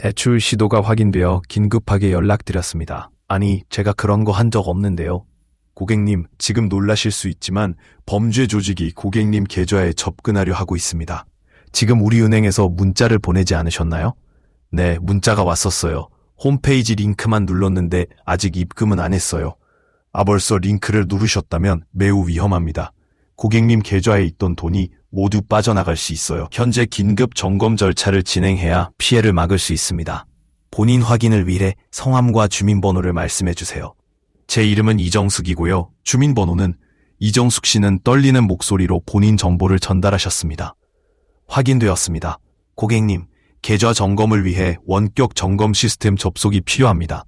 대출 시도가 확인되어 긴급하게 연락드렸습니다. 아니, 제가 그런 거 한 적 없는데요. 고객님, 지금 놀라실 수 있지만 범죄 조직이 고객님 계좌에 접근하려 하고 있습니다. 지금 우리 은행에서 문자를 보내지 않으셨나요? 네, 문자가 왔었어요. 홈페이지 링크만 눌렀는데 아직 입금은 안 했어요. 벌써 링크를 누르셨다면 매우 위험합니다. 고객님 계좌에 있던 돈이 모두 빠져나갈 수 있어요. 현재 긴급 점검 절차를 진행해야 피해를 막을 수 있습니다. 본인 확인을 위해 성함과 주민번호를 말씀해 주세요. 제 이름은 이정숙이고요. 주민번호는 이정숙 씨는 떨리는 목소리로 본인 정보를 전달하셨습니다. 확인되었습니다. 고객님, 계좌 점검을 위해 원격 점검 시스템 접속이 필요합니다.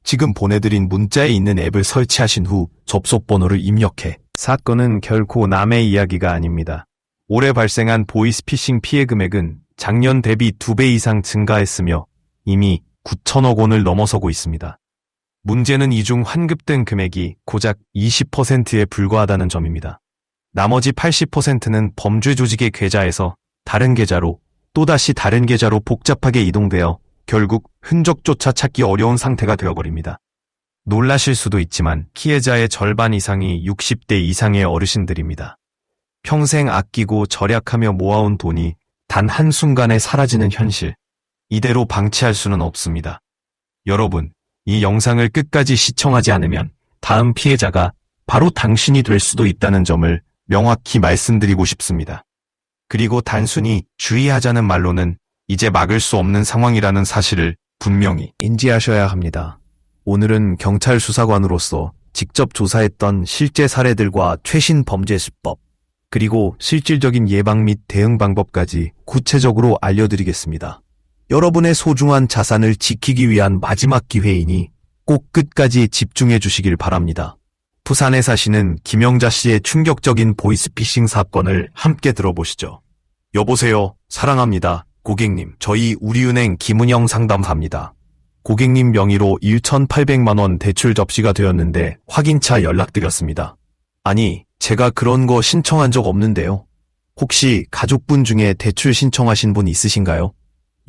지금 보내드린 문자에 있는 앱을 설치하신 후 접속번호를 입력해. 사건은 결코 남의 이야기가 아닙니다. 올해 발생한 보이스피싱 피해 금액은 작년 대비 2배 이상 증가했으며 이미 9천억 원을 넘어서고 있습니다. 문제는 이 중 환급된 금액이 고작 20%에 불과하다는 점입니다. 나머지 80%는 범죄 조직의 계좌에서 다른 계좌로 또다시 다른 계좌로 복잡하게 이동되어 결국 흔적조차 찾기 어려운 상태가 되어버립니다. 놀라실 수도 있지만 피해자의 절반 이상이 60대 이상의 어르신들입니다. 평생 아끼고 절약하며 모아온 돈이 단 한순간에 사라지는 현실. 이대로 방치할 수는 없습니다. 여러분, 이 영상을 끝까지 시청하지 않으면 다음 피해자가 바로 당신이 될 수도 있다는 점을 명확히 말씀드리고 싶습니다. 그리고 단순히 주의하자는 말로는 이제 막을 수 없는 상황이라는 사실을 분명히 인지하셔야 합니다. 오늘은 경찰 수사관으로서 직접 조사했던 실제 사례들과 최신 범죄 수법, 그리고 실질적인 예방 및 대응 방법까지 구체적으로 알려드리겠습니다. 여러분의 소중한 자산을 지키기 위한 마지막 기회이니 꼭 끝까지 집중해 주시길 바랍니다. 부산에 사시는 김영자 씨의 충격적인 보이스피싱 사건을 함께 들어보시죠. 여보세요. 사랑합니다. 고객님, 저희 우리은행 김은영 상담사입니다. 고객님 명의로 1,800만 원 대출 접시가 되었는데 확인차 연락드렸습니다. 아니, 제가 그런 거 신청한 적 없는데요. 혹시 가족분 중에 대출 신청하신 분 있으신가요?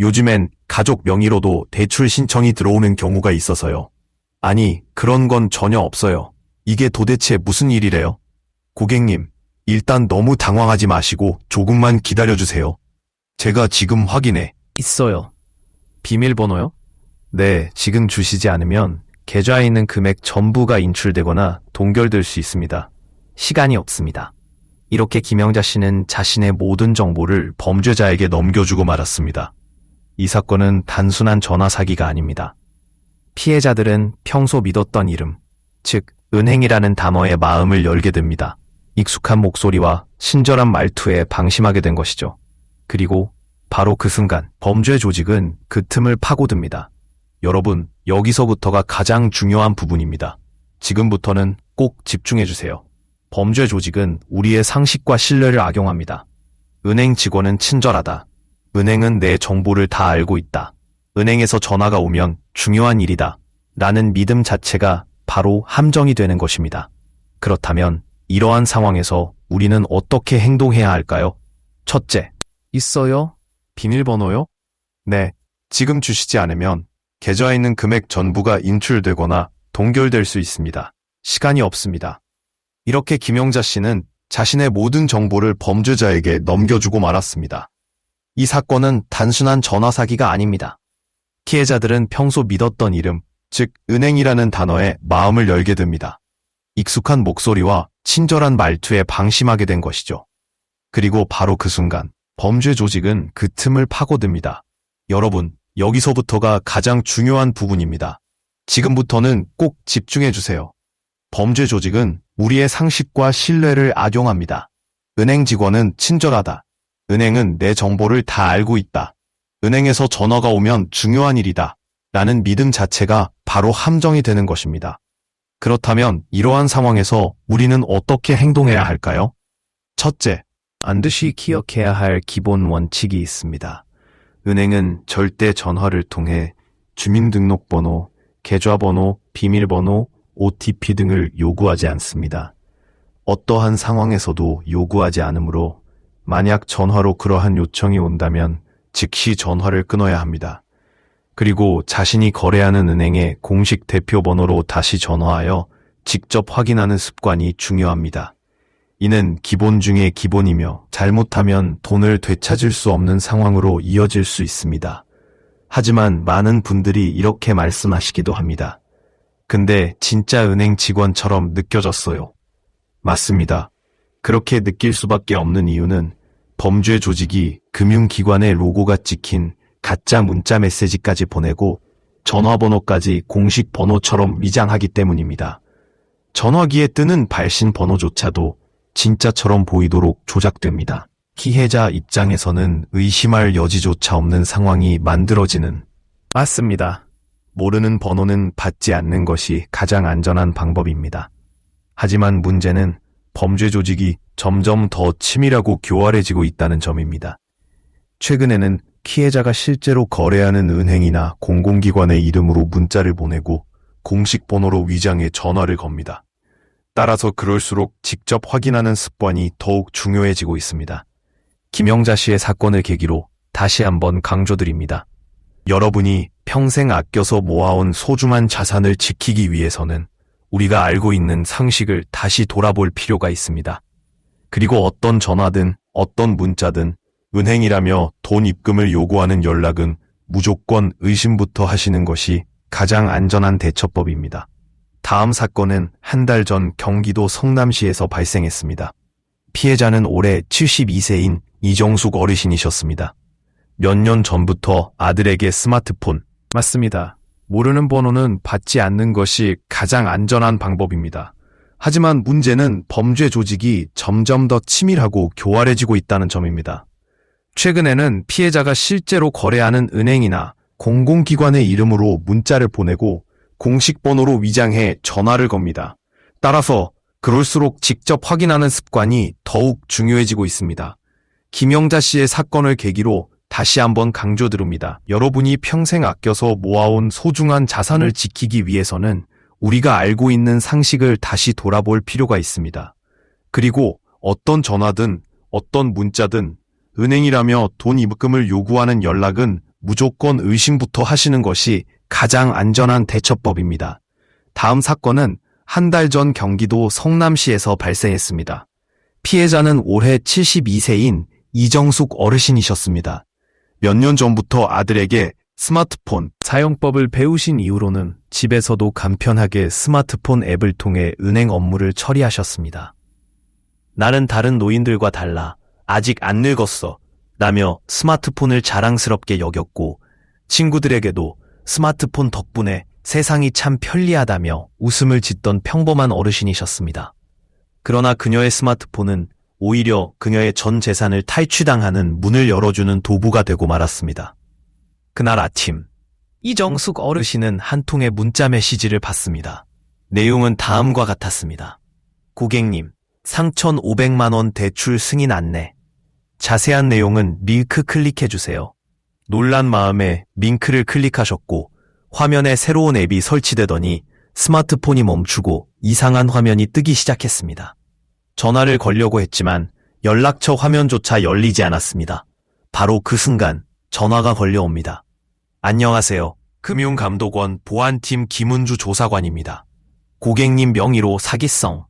요즘엔 가족 명의로도 대출 신청이 들어오는 경우가 있어서요. 아니, 그런 건 전혀 없어요. 이게 도대체 무슨 일이래요? 고객님, 일단 너무 당황하지 마시고 조금만 기다려주세요. 제가 지금 확인해. 있어요. 비밀번호요? 네, 지금 주시지 않으면 계좌에 있는 금액 전부가 인출되거나 동결될 수 있습니다. 시간이 없습니다. 이렇게 김영자 씨는 자신의 모든 정보를 범죄자에게 넘겨주고 말았습니다. 이 사건은 단순한 전화 사기가 아닙니다. 피해자들은 평소 믿었던 이름, 즉 은행이라는 단어에 마음을 열게 됩니다. 익숙한 목소리와 친절한 말투에 방심하게 된 것이죠. 그리고 바로 그 순간 범죄 조직은 그 틈을 파고듭니다. 여러분, 여기서부터가 가장 중요한 부분입니다. 지금부터는 꼭 집중해주세요. 범죄 조직은 우리의 상식과 신뢰를 악용합니다. 은행 직원은 친절하다. 은행은 내 정보를 다 알고 있다. 은행에서 전화가 오면 중요한 일이다. 라는 믿음 자체가 바로 함정이 되는 것입니다. 그렇다면 이러한 상황에서 우리는 어떻게 행동해야 할까요? 첫째, 있어요? 비밀번호요? 네, 지금 주시지 않으면 계좌에 있는 금액 전부가 인출되거나 동결될 수 있습니다. 시간이 없습니다. 이렇게 김영자 씨는 자신의 모든 정보를 범죄자에게 넘겨주고 말았습니다. 이 사건은 단순한 전화 사기가 아닙니다. 피해자들은 평소 믿었던 이름, 즉 은행이라는 단어에 마음을 열게 됩니다. 익숙한 목소리와 친절한 말투에 방심하게 된 것이죠. 그리고 바로 그 순간 범죄 조직은 그 틈을 파고듭니다. 여러분, 여기서부터가 가장 중요한 부분입니다. 지금부터는 꼭 집중해 주세요. 범죄 조직은 우리의 상식과 신뢰를 악용합니다. 은행 직원은 친절하다. 은행은 내 정보를 다 알고 있다. 은행에서 전화가 오면 중요한 일이다. 라는 믿음 자체가 바로 함정이 되는 것입니다. 그렇다면 이러한 상황에서 우리는 어떻게 행동해야 할까요? 첫째, 반드시 기억해야 할 기본 원칙이 있습니다. 은행은 절대 전화를 통해 주민등록번호, 계좌번호, 비밀번호, OTP 등을 요구하지 않습니다. 어떠한 상황에서도 요구하지 않으므로 만약 전화로 그러한 요청이 온다면 즉시 전화를 끊어야 합니다. 그리고 자신이 거래하는 은행의 공식 대표 번호로 다시 전화하여 직접 확인하는 습관이 중요합니다. 이는 기본 중의 기본이며 잘못하면 돈을 되찾을 수 없는 상황으로 이어질 수 있습니다. 하지만 많은 분들이 이렇게 말씀하시기도 합니다. 근데 진짜 은행 직원처럼 느껴졌어요. 맞습니다. 그렇게 느낄 수밖에 없는 이유는 범죄 조직이 금융기관의 로고가 찍힌 가짜 문자 메시지까지 보내고 전화번호까지 공식 번호처럼 위장하기 때문입니다. 전화기에 뜨는 발신 번호조차도 진짜처럼 보이도록 조작됩니다. 피해자 입장에서는 의심할 여지조차 없는 상황이 만들어지는. 맞습니다. 모르는 번호는 받지 않는 것이 가장 안전한 방법입니다. 하지만 문제는 범죄 조직이 점점 더 치밀하고 교활해지고 있다는 점입니다. 최근에는 피해자가 실제로 거래하는 은행이나 공공기관의 이름으로 문자를 보내고 공식 번호로 위장해 전화를 겁니다. 따라서 그럴수록 직접 확인하는 습관이 더욱 중요해지고 있습니다. 김영자 씨의 사건을 계기로 다시 한번 강조드립니다. 여러분이 평생 아껴서 모아온 소중한 자산을 지키기 위해서는 우리가 알고 있는 상식을 다시 돌아볼 필요가 있습니다. 그리고 어떤 전화든 어떤 문자든 은행이라며 돈 입금을 요구하는 연락은 무조건 의심부터 하시는 것이 가장 안전한 대처법입니다. 다음 사건은 한 달 전 경기도 성남시에서 발생했습니다. 피해자는 올해 72세인 이정숙 어르신이셨습니다. 몇 년 전부터 아들에게 스마트폰, 맞습니다. 모르는 번호는 받지 않는 것이 가장 안전한 방법입니다. 하지만 문제는 범죄 조직이 점점 더 치밀하고 교활해지고 있다는 점입니다. 최근에는 피해자가 실제로 거래하는 은행이나 공공기관의 이름으로 문자를 보내고 공식 번호로 위장해 전화를 겁니다. 따라서 그럴수록 직접 확인하는 습관이 더욱 중요해지고 있습니다. 김영자 씨의 사건을 계기로 다시 한번 강조드립니다. 여러분이 평생 아껴서 모아온 소중한 자산을 지키기 위해서는 우리가 알고 있는 상식을 다시 돌아볼 필요가 있습니다. 그리고 어떤 전화든 어떤 문자든 은행이라며 돈 입금을 요구하는 연락은 무조건 의심부터 하시는 것이 가장 안전한 대처법입니다. 다음 사건은 한 달 전 경기도 성남시에서 발생했습니다. 피해자는 올해 72세인 이정숙 어르신이셨습니다. 몇 년 전부터 아들에게 스마트폰 사용법을 배우신 이후로는 집에서도 간편하게 스마트폰 앱을 통해 은행 업무를 처리하셨습니다. 나는 다른 노인들과 달라 아직 안 늙었어 라며 스마트폰을 자랑스럽게 여겼고 친구들에게도 스마트폰 덕분에 세상이 참 편리하다며 웃음을 짓던 평범한 어르신이셨습니다. 그러나 그녀의 스마트폰은 오히려 그녀의 전 재산을 탈취당하는 문을 열어주는 도구가 되고 말았습니다. 그날 아침, 이정숙 어르신은 한 통의 문자 메시지를 받습니다. 내용은 다음과 같았습니다. 고객님, 상천 500만 원 대출 승인 안내. 자세한 내용은 링크 클릭해주세요. 놀란 마음에 링크를 클릭하셨고 화면에 새로운 앱이 설치되더니 스마트폰이 멈추고 이상한 화면이 뜨기 시작했습니다. 전화를 걸려고 했지만 연락처 화면조차 열리지 않았습니다. 바로 그 순간 전화가 걸려옵니다. 안녕하세요. 금융감독원 보안팀 김은주 조사관입니다. 고객님 명의로 사기성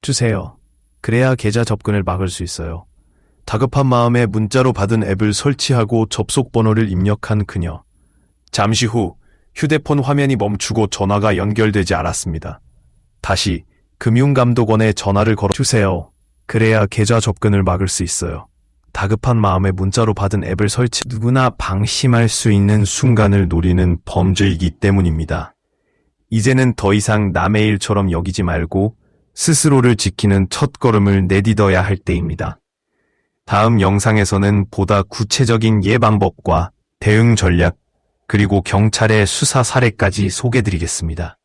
주세요. 그래야 계좌 접근을 막을 수 있어요. 다급한 마음에 문자로 받은 앱을 설치하고 접속 번호를 입력한 그녀. 잠시 후 휴대폰 화면이 멈추고 전화가 연결되지 않았습니다. 다시 금융감독원에 전화를 걸어주세요. 그래야 계좌 접근을 막을 수 있어요. 다급한 마음에 문자로 받은 앱을 설치. 누구나 방심할 수 있는 순간을 노리는 범죄이기 때문입니다. 이제는 더 이상 남의 일처럼 여기지 말고 스스로를 지키는 첫걸음을 내딛어야 할 때입니다. 다음 영상에서는 보다 구체적인 예방법과 대응 전략, 그리고 경찰의 수사 사례까지 소개드리겠습니다.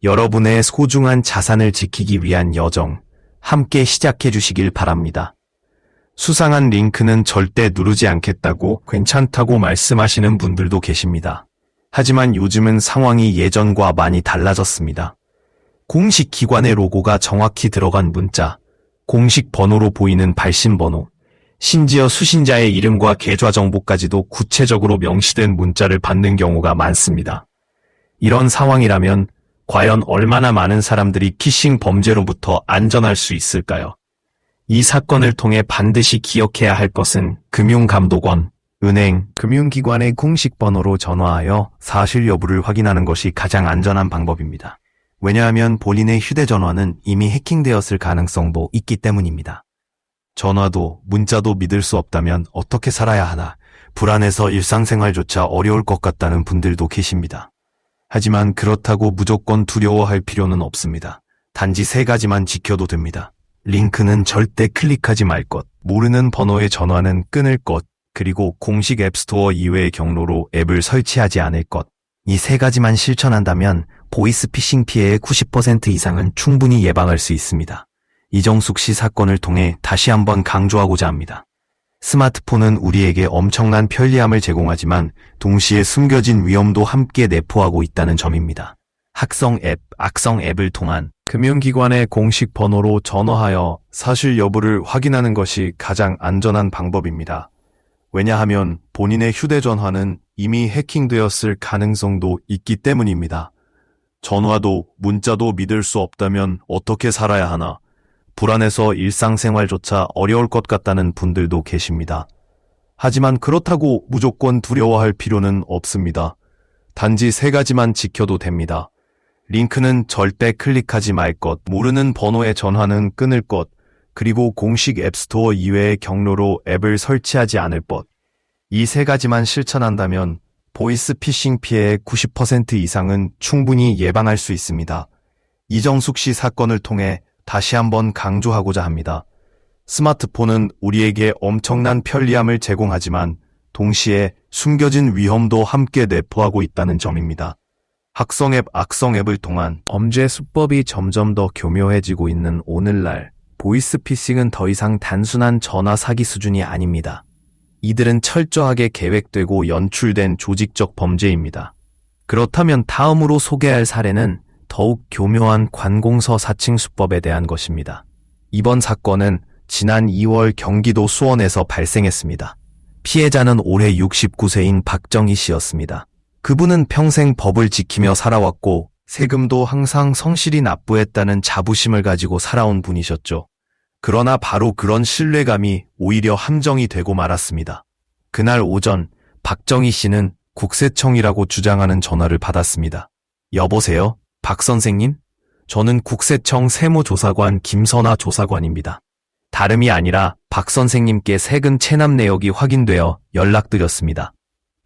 여러분의 소중한 자산을 지키기 위한 여정, 함께 시작해 주시길 바랍니다. 수상한 링크는 절대 누르지 않겠다고 괜찮다고 말씀하시는 분들도 계십니다. 하지만 요즘은 상황이 예전과 많이 달라졌습니다. 공식 기관의 로고가 정확히 들어간 문자, 공식 번호로 보이는 발신 번호, 심지어 수신자의 이름과 계좌 정보까지도 구체적으로 명시된 문자를 받는 경우가 많습니다. 이런 상황이라면 과연 얼마나 많은 사람들이 피싱 범죄로부터 안전할 수 있을까요? 이 사건을 통해 반드시 기억해야 할 것은 금융감독원, 은행, 금융기관의 공식 번호로 전화하여 사실 여부를 확인하는 것이 가장 안전한 방법입니다. 왜냐하면 본인의 휴대전화는 이미 해킹되었을 가능성도 있기 때문입니다. 전화도 문자도 믿을 수 없다면 어떻게 살아야 하나, 불안해서 일상생활조차 어려울 것 같다는 분들도 계십니다. 하지만 그렇다고 무조건 두려워할 필요는 없습니다. 단지 3가지만 지켜도 됩니다. 링크는 절대 클릭하지 말 것, 모르는 번호의 전화는 끊을 것, 그리고 공식 앱스토어 이외의 경로로 앱을 설치하지 않을 것. 이 3가지만 실천한다면 보이스피싱 피해의 90% 이상은 충분히 예방할 수 있습니다. 이정숙 씨 사건을 통해 다시 한번 강조하고자 합니다. 스마트폰은 우리에게 엄청난 편리함을 제공하지만 동시에 숨겨진 위험도 함께 내포하고 있다는 점입니다. 학성 앱, 악성 앱을 통한 금융기관의 공식 번호로 전화하여 사실 여부를 확인하는 것이 가장 안전한 방법입니다. 왜냐하면 본인의 휴대전화는 이미 해킹되었을 가능성도 있기 때문입니다. 전화도 문자도 믿을 수 없다면 어떻게 살아야 하나, 불안해서 일상생활조차 어려울 것 같다는 분들도 계십니다. 하지만 그렇다고 무조건 두려워할 필요는 없습니다. 단지 3가지만 지켜도 됩니다. 링크는 절대 클릭하지 말 것, 모르는 번호의 전화는 끊을 것, 그리고 공식 앱스토어 이외의 경로로 앱을 설치하지 않을 것. 이 3가지만 실천한다면 보이스피싱 피해의 90% 이상은 충분히 예방할 수 있습니다. 이정숙 씨 사건을 통해 다시 한번 강조하고자 합니다. 스마트폰은 우리에게 엄청난 편리함을 제공하지만 동시에 숨겨진 위험도 함께 내포하고 있다는 점입니다. 학성 앱, 악성 앱을 통한 범죄 수법이 점점 더 교묘해지고 있는 오늘날, 보이스피싱은 더 이상 단순한 전화 사기 수준이 아닙니다. 이들은 철저하게 계획되고 연출된 조직적 범죄입니다. 그렇다면 다음으로 소개할 사례는 더욱 교묘한 관공서 사칭 수법에 대한 것입니다. 이번 사건은 지난 2월 경기도 수원에서 발생했습니다. 피해자는 올해 69세인 박정희 씨였습니다. 그분은 평생 법을 지키며 살아왔고 세금도 항상 성실히 납부했다는 자부심을 가지고 살아온 분이셨죠. 그러나 바로 그런 신뢰감이 오히려 함정이 되고 말았습니다. 그날 오전 박정희 씨는 국세청이라고 주장하는 전화를 받았습니다. 여보세요? 박 선생님? 저는 국세청 세무조사관 김선아 조사관입니다. 다름이 아니라 박 선생님께 세금 체납 내역이 확인되어 연락드렸습니다.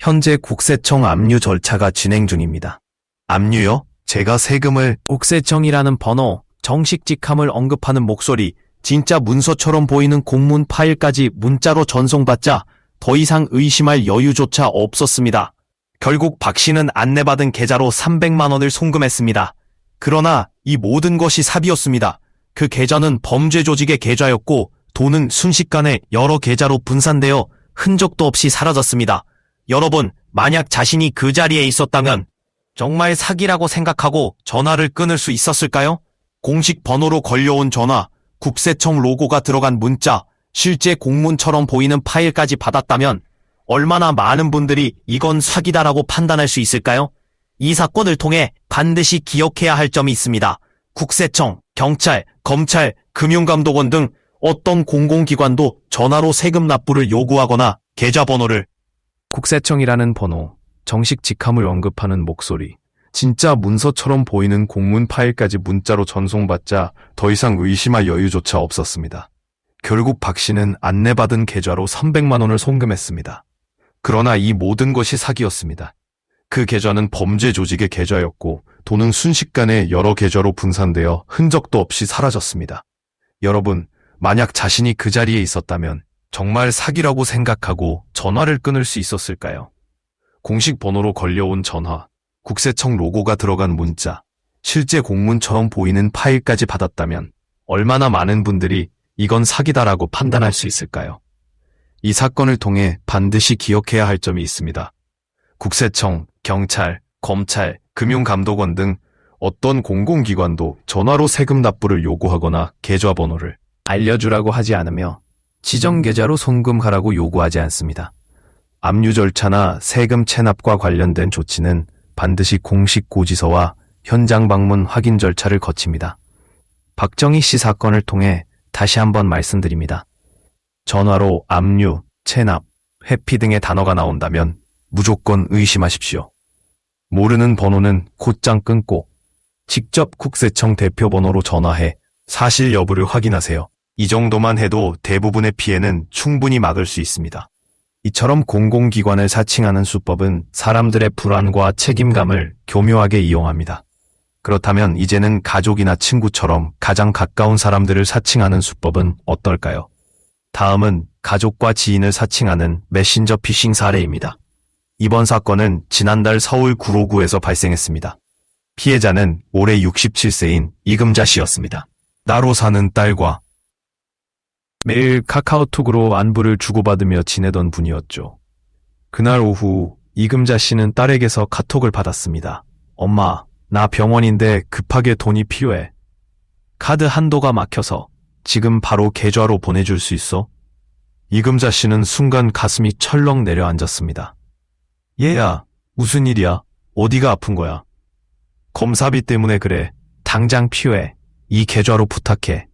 현재 국세청 압류 절차가 진행 중입니다. 압류요? 제가 세금을... 국세청이라는 번호, 정식 직함을 언급하는 목소리, 진짜 문서처럼 보이는 공문 파일까지 문자로 전송받자 더 이상 의심할 여유조차 없었습니다. 결국 박 씨는 안내받은 계좌로 300만 원을 송금했습니다. 그러나 이 모든 것이 사비였습니다. 그 계좌는 범죄 조직의 계좌였고 돈은 순식간에 여러 계좌로 분산되어 흔적도 없이 사라졌습니다. 여러분, 만약 자신이 그 자리에 있었다면 정말 사기라고 생각하고 전화를 끊을 수 있었을까요? 공식 번호로 걸려온 전화, 국세청 로고가 들어간 문자, 실제 공문처럼 보이는 파일까지 받았다면 얼마나 많은 분들이 이건 사기다라고 판단할 수 있을까요? 이 사건을 통해 반드시 기억해야 할 점이 있습니다. 국세청, 경찰, 검찰, 금융감독원 등 어떤 공공기관도 전화로 세금 납부를 요구하거나 계좌번호를 국세청이라는 번호, 정식 직함을 언급하는 목소리, 진짜 문서처럼 보이는 공문 파일까지 문자로 전송받자 더 이상 의심할 여유조차 없었습니다. 결국 박 씨는 안내받은 계좌로 300만 원을 송금했습니다. 그러나 이 모든 것이 사기였습니다. 그 계좌는 범죄 조직의 계좌였고 돈은 순식간에 여러 계좌로 분산되어 흔적도 없이 사라졌습니다. 여러분, 만약 자신이 그 자리에 있었다면 정말 사기라고 생각하고 전화를 끊을 수 있었을까요? 공식 번호로 걸려온 전화, 국세청 로고가 들어간 문자, 실제 공문처럼 보이는 파일까지 받았다면 얼마나 많은 분들이 이건 사기다라고 판단할 수 있을까요? 이 사건을 통해 반드시 기억해야 할 점이 있습니다. 국세청, 경찰, 검찰, 금융감독원 등 어떤 공공기관도 전화로 세금 납부를 요구하거나 계좌번호를 알려주라고 하지 않으며 지정 계좌로 송금하라고 요구하지 않습니다. 압류 절차나 세금 체납과 관련된 조치는 반드시 공식 고지서와 현장 방문 확인 절차를 거칩니다. 박정희 씨 사건을 통해 다시 한번 말씀드립니다. 전화로 압류, 체납, 회피 등의 단어가 나온다면 무조건 의심하십시오. 모르는 번호는 곧장 끊고 직접 국세청 대표 번호로 전화해 사실 여부를 확인하세요. 이 정도만 해도 대부분의 피해는 충분히 막을 수 있습니다. 이처럼 공공기관을 사칭하는 수법은 사람들의 불안과 책임감을 교묘하게 이용합니다. 그렇다면 이제는 가족이나 친구처럼 가장 가까운 사람들을 사칭하는 수법은 어떨까요? 다음은 가족과 지인을 사칭하는 메신저 피싱 사례입니다. 이번 사건은 지난달 서울 구로구에서 발생했습니다. 피해자는 올해 67세인 이금자 씨였습니다. 따로 사는 딸과 매일 카카오톡으로 안부를 주고받으며 지내던 분이었죠. 그날 오후 이금자 씨는 딸에게서 카톡을 받았습니다. 엄마, 나 병원인데 급하게 돈이 필요해. 카드 한도가 막혀서 지금 바로 계좌로 보내줄 수 있어? 이금자 씨는 순간 가슴이 철렁 내려앉았습니다. 얘야, 무슨 일이야? 어디가 아픈 거야? 검사비 때문에 그래. 당장 필요해. 이 계좌로 부탁해.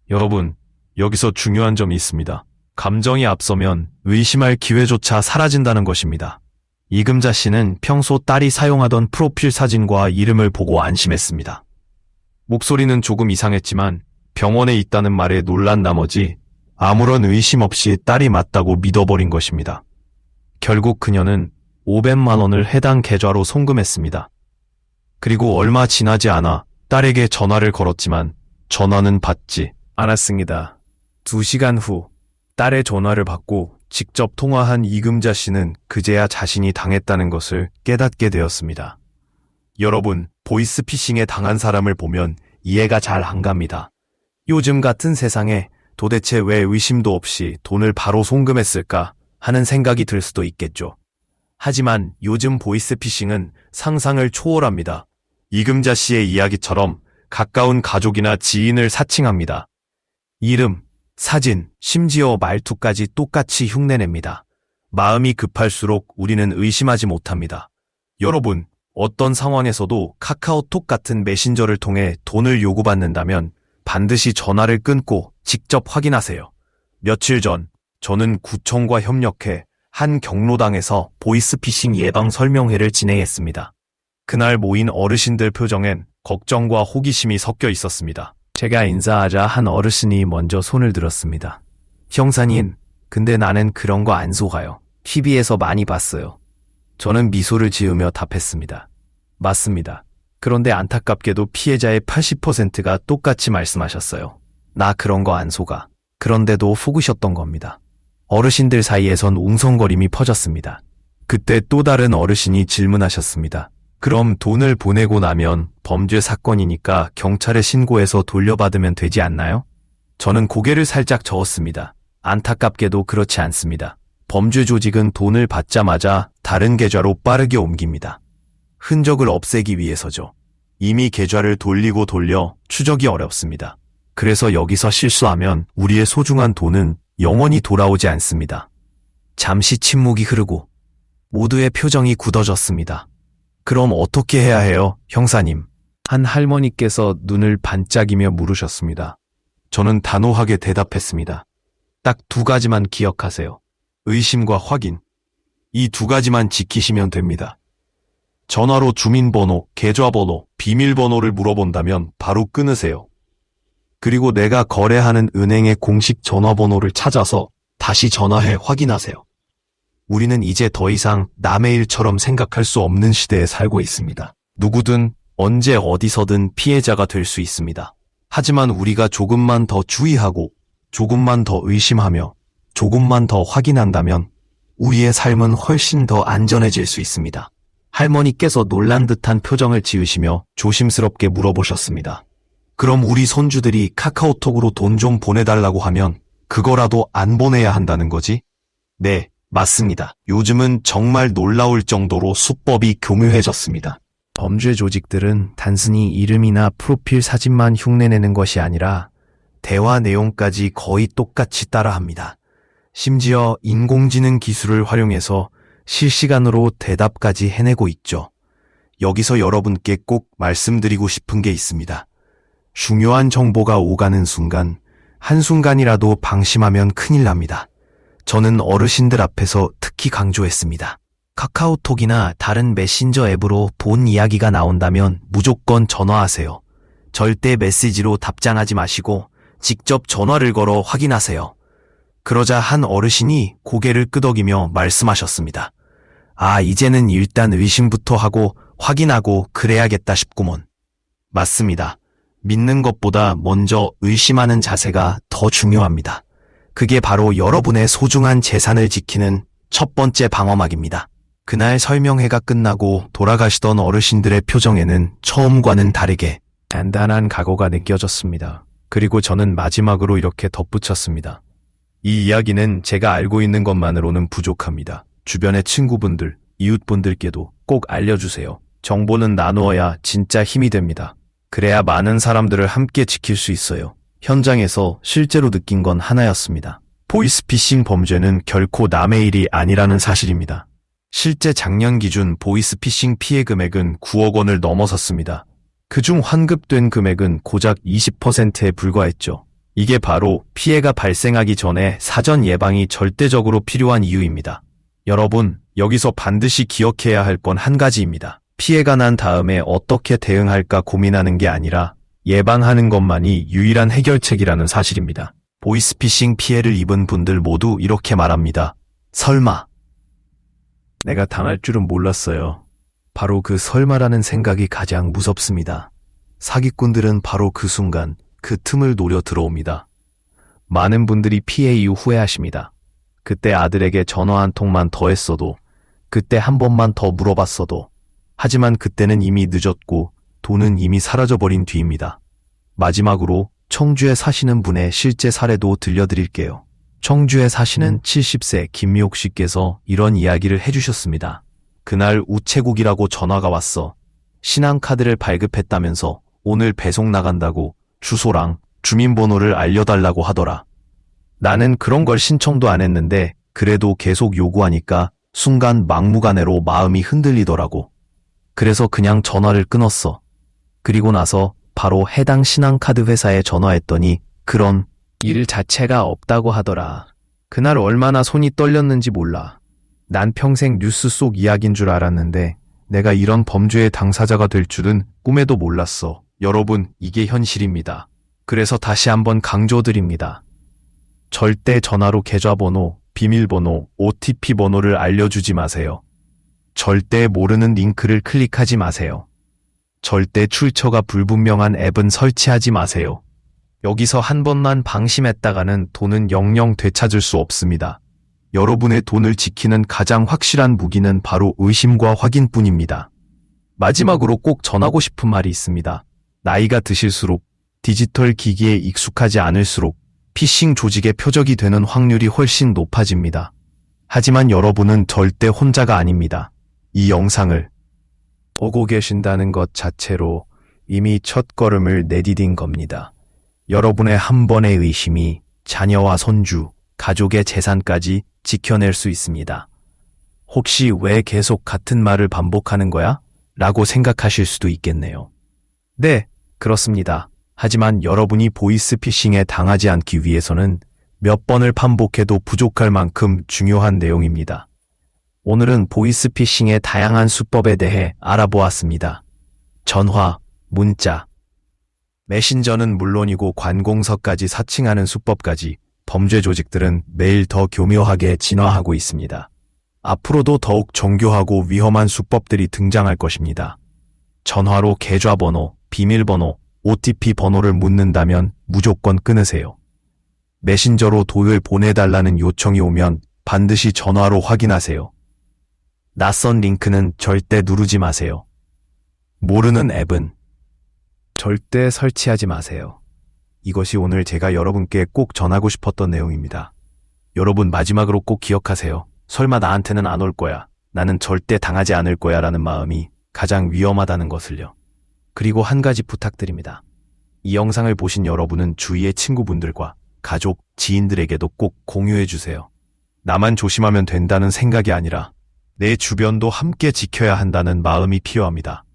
여러분, 여기서 중요한 점이 있습니다. 감정이 앞서면 의심할 기회조차 사라진다는 것입니다. 이금자 씨는 평소 딸이 사용하던 프로필 사진과 이름을 보고 안심했습니다. 목소리는 조금 이상했지만 병원에 있다는 말에 놀란 나머지 아무런 의심 없이 딸이 맞다고 믿어버린 것입니다. 결국 그녀는 500만 원을 해당 계좌로 송금했습니다. 그리고 얼마 지나지 않아 딸에게 전화를 걸었지만 전화는 받지 않았습니다. 2시간 후 딸의 전화를 받고 직접 통화한 이금자 씨는 그제야 자신이 당했다는 것을 깨닫게 되었습니다. 여러분, 보이스피싱에 당한 사람을 보면 이해가 잘 안 갑니다. 요즘 같은 세상에 도대체 왜 의심도 없이 돈을 바로 송금했을까 하는 생각이 들 수도 있겠죠. 하지만 요즘 보이스피싱은 상상을 초월합니다. 이금자 씨의 이야기처럼 가까운 가족이나 지인을 사칭합니다. 이름, 사진, 심지어 말투까지 똑같이 흉내냅니다. 마음이 급할수록 우리는 의심하지 못합니다. 여러분, 어떤 상황에서도 카카오톡 같은 메신저를 통해 돈을 요구받는다면 반드시 전화를 끊고 직접 확인하세요. 며칠 전 저는 구청과 협력해 한 경로당에서 보이스피싱 예방 설명회를 진행했습니다. 그날 모인 어르신들 표정엔 걱정과 호기심이 섞여 있었습니다. 제가 인사하자 한 어르신이 먼저 손을 들었습니다. 형사님, 근데 나는 그런 거 안 속아요. TV에서 많이 봤어요. 저는 미소를 지으며 답했습니다. 맞습니다. 그런데 안타깝게도 피해자의 80%가 똑같이 말씀하셨어요. 나 그런 거 안 속아. 그런데도 속으셨던 겁니다. 어르신들 사이에선 웅성거림이 퍼졌습니다. 그때 또 다른 어르신이 질문하셨습니다. 그럼 돈을 보내고 나면 범죄 사건이니까 경찰에 신고해서 돌려받으면 되지 않나요? 저는 고개를 살짝 저었습니다. 안타깝게도 그렇지 않습니다. 범죄 조직은 돈을 받자마자 다른 계좌로 빠르게 옮깁니다. 흔적을 없애기 위해서죠. 이미 계좌를 돌리고 돌려 추적이 어렵습니다. 그래서 여기서 실수하면 우리의 소중한 돈은 영원히 돌아오지 않습니다. 잠시 침묵이 흐르고 모두의 표정이 굳어졌습니다. 그럼 어떻게 해야 해요, 형사님? 한 할머니께서 눈을 반짝이며 물으셨습니다. 저는 단호하게 대답했습니다. 딱 2가지만 기억하세요. 의심과 확인. 이 2가지만 지키시면 됩니다. 전화로 주민번호, 계좌번호, 비밀번호를 물어본다면 바로 끊으세요. 그리고 내가 거래하는 은행의 공식 전화번호를 찾아서 다시 전화해 확인하세요. 우리는 이제 더 이상 남의 일처럼 생각할 수 없는 시대에 살고 있습니다. 누구든 언제 어디서든 피해자가 될 수 있습니다. 하지만 우리가 조금만 더 주의하고 조금만 더 의심하며 조금만 더 확인한다면 우리의 삶은 훨씬 더 안전해질 수 있습니다. 할머니께서 놀란 듯한 표정을 지으시며 조심스럽게 물어보셨습니다. 그럼 우리 손주들이 카카오톡으로 돈 좀 보내달라고 하면 그거라도 안 보내야 한다는 거지? 네, 맞습니다. 요즘은 정말 놀라울 정도로 수법이 교묘해졌습니다. 범죄 조직들은 단순히 이름이나 프로필 사진만 흉내내는 것이 아니라 대화 내용까지 거의 똑같이 따라합니다. 심지어 인공지능 기술을 활용해서 실시간으로 대답까지 해내고 있죠. 여기서 여러분께 꼭 말씀드리고 싶은 게 있습니다. 중요한 정보가 오가는 순간, 한순간이라도 방심하면 큰일 납니다. 저는 어르신들 앞에서 특히 강조했습니다. 카카오톡이나 다른 메신저 앱으로 본 이야기가 나온다면 무조건 전화하세요. 절대 메시지로 답장하지 마시고 직접 전화를 걸어 확인하세요. 그러자 한 어르신이 고개를 끄덕이며 말씀하셨습니다. 아, 이제는 일단 의심부터 하고 확인하고 그래야겠다 싶구먼. 맞습니다. 믿는 것보다 먼저 의심하는 자세가 더 중요합니다. 그게 바로 여러분의 소중한 재산을 지키는 첫 번째 방어막입니다. 그날 설명회가 끝나고 돌아가시던 어르신들의 표정에는 처음과는 다르게 단단한 각오가 느껴졌습니다. 그리고 저는 마지막으로 이렇게 덧붙였습니다. 이 이야기는 제가 알고 있는 것만으로는 부족합니다. 주변의 친구분들, 이웃분들께도 꼭 알려주세요. 정보는 나누어야 진짜 힘이 됩니다. 그래야 많은 사람들을 함께 지킬 수 있어요. 현장에서 실제로 느낀 건 하나였습니다. 보이스피싱 범죄는 결코 남의 일이 아니라는 사실입니다. 실제 작년 기준 보이스피싱 피해 금액은 9억 원을 넘어섰습니다. 그중 환급된 금액은 고작 20%에 불과했죠. 이게 바로 피해가 발생하기 전에 사전 예방이 절대적으로 필요한 이유입니다. 여러분, 여기서 반드시 기억해야 할 건 한 가지입니다. 피해가 난 다음에 어떻게 대응할까 고민하는 게 아니라 예방하는 것만이 유일한 해결책이라는 사실입니다. 보이스피싱 피해를 입은 분들 모두 이렇게 말합니다. 설마. 내가 당할 줄은 몰랐어요. 바로 그 설마라는 생각이 가장 무섭습니다. 사기꾼들은 바로 그 순간 그 틈을 노려 들어옵니다. 많은 분들이 피해 이후 후회하십니다. 그때 아들에게 전화 한 통만 더 했어도, 그때 한 번만 더 물어봤어도, 하지만 그때는 이미 늦었고 돈은 이미 사라져버린 뒤입니다. 마지막으로 청주에 사시는 분의 실제 사례도 들려드릴게요. 청주에 사시는 70세 김미옥 씨께서 이런 이야기를 해주셨습니다. 그날 우체국이라고 전화가 왔어. 신한카드를 발급했다면서 오늘 배송 나간다고 주소랑 주민번호를 알려달라고 하더라. 나는 그런 걸 신청도 안 했는데 그래도 계속 요구하니까 순간 막무가내로 마음이 흔들리더라고. 그래서 그냥 전화를 끊었어. 그리고 나서 바로 해당 신한카드 회사에 전화했더니 그런 일 자체가 없다고 하더라. 그날 얼마나 손이 떨렸는지 몰라. 난 평생 뉴스 속 이야기인 줄 알았는데 내가 이런 범죄의 당사자가 될 줄은 꿈에도 몰랐어. 여러분, 이게 현실입니다. 그래서 다시 한번 강조드립니다. 절대 전화로 계좌번호, 비밀번호, OTP 번호를 알려주지 마세요. 절대 모르는 링크를 클릭하지 마세요. 절대 출처가 불분명한 앱은 설치하지 마세요. 여기서 한 번만 방심했다가는 돈은 영영 되찾을 수 없습니다. 여러분의 돈을 지키는 가장 확실한 무기는 바로 의심과 확인뿐입니다. 마지막으로 꼭 전하고 싶은 말이 있습니다. 나이가 드실수록 디지털 기기에 익숙하지 않을수록 피싱 조직의 표적이 되는 확률이 훨씬 높아집니다. 하지만 여러분은 절대 혼자가 아닙니다. 이 영상을 보고 계신다는 것 자체로 이미 첫걸음을 내디딘 겁니다. 여러분의 한 번의 의심이 자녀와 손주, 가족의 재산까지 지켜낼 수 있습니다. 혹시 왜 계속 같은 말을 반복하는 거야? 라고 생각하실 수도 있겠네요. 네, 그렇습니다. 하지만 여러분이 보이스피싱에 당하지 않기 위해서는 몇 번을 반복해도 부족할 만큼 중요한 내용입니다. 오늘은 보이스피싱의 다양한 수법에 대해 알아보았습니다. 전화, 문자, 메신저는 물론이고 관공서까지 사칭하는 수법까지 범죄 조직들은 매일 더 교묘하게 진화하고 있습니다. 앞으로도 더욱 정교하고 위험한 수법들이 등장할 것입니다. 전화로 계좌번호, 비밀번호, OTP 번호를 묻는다면 무조건 끊으세요. 메신저로 돈을 보내달라는 요청이 오면 반드시 전화로 확인하세요. 낯선 링크는 절대 누르지 마세요. 모르는 앱은 절대 설치하지 마세요. 이것이 오늘 제가 여러분께 꼭 전하고 싶었던 내용입니다. 여러분, 마지막으로 꼭 기억하세요. 설마 나한테는 안 올 거야. 나는 절대 당하지 않을 거야 라는 마음이 가장 위험하다는 것을요. 그리고 한 가지 부탁드립니다. 이 영상을 보신 여러분은 주위의 친구분들과 가족, 지인들에게도 꼭 공유해주세요. 나만 조심하면 된다는 생각이 아니라 내 주변도 함께 지켜야 한다는 마음이 필요합니다.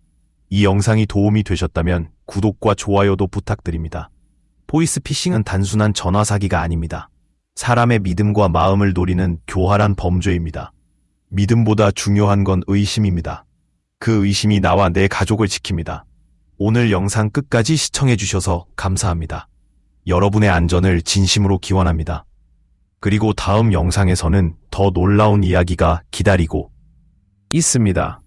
이 영상이 도움이 되셨다면 구독과 좋아요도 부탁드립니다. 보이스피싱은 단순한 전화 사기가 아닙니다. 사람의 믿음과 마음을 노리는 교활한 범죄입니다. 믿음보다 중요한 건 의심입니다. 그 의심이 나와 내 가족을 지킵니다. 오늘 영상 끝까지 시청해주셔서 감사합니다. 여러분의 안전을 진심으로 기원합니다. 그리고 다음 영상에서는 더 놀라운 이야기가 기다리고 있습니다.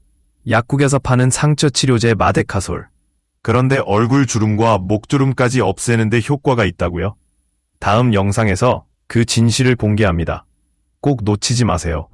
약국에서 파는 상처 치료제 마데카솔. 그런데 얼굴 주름과 목주름까지 없애는데 효과가 있다고요? 다음 영상에서 그 진실을 공개합니다. 꼭 놓치지 마세요.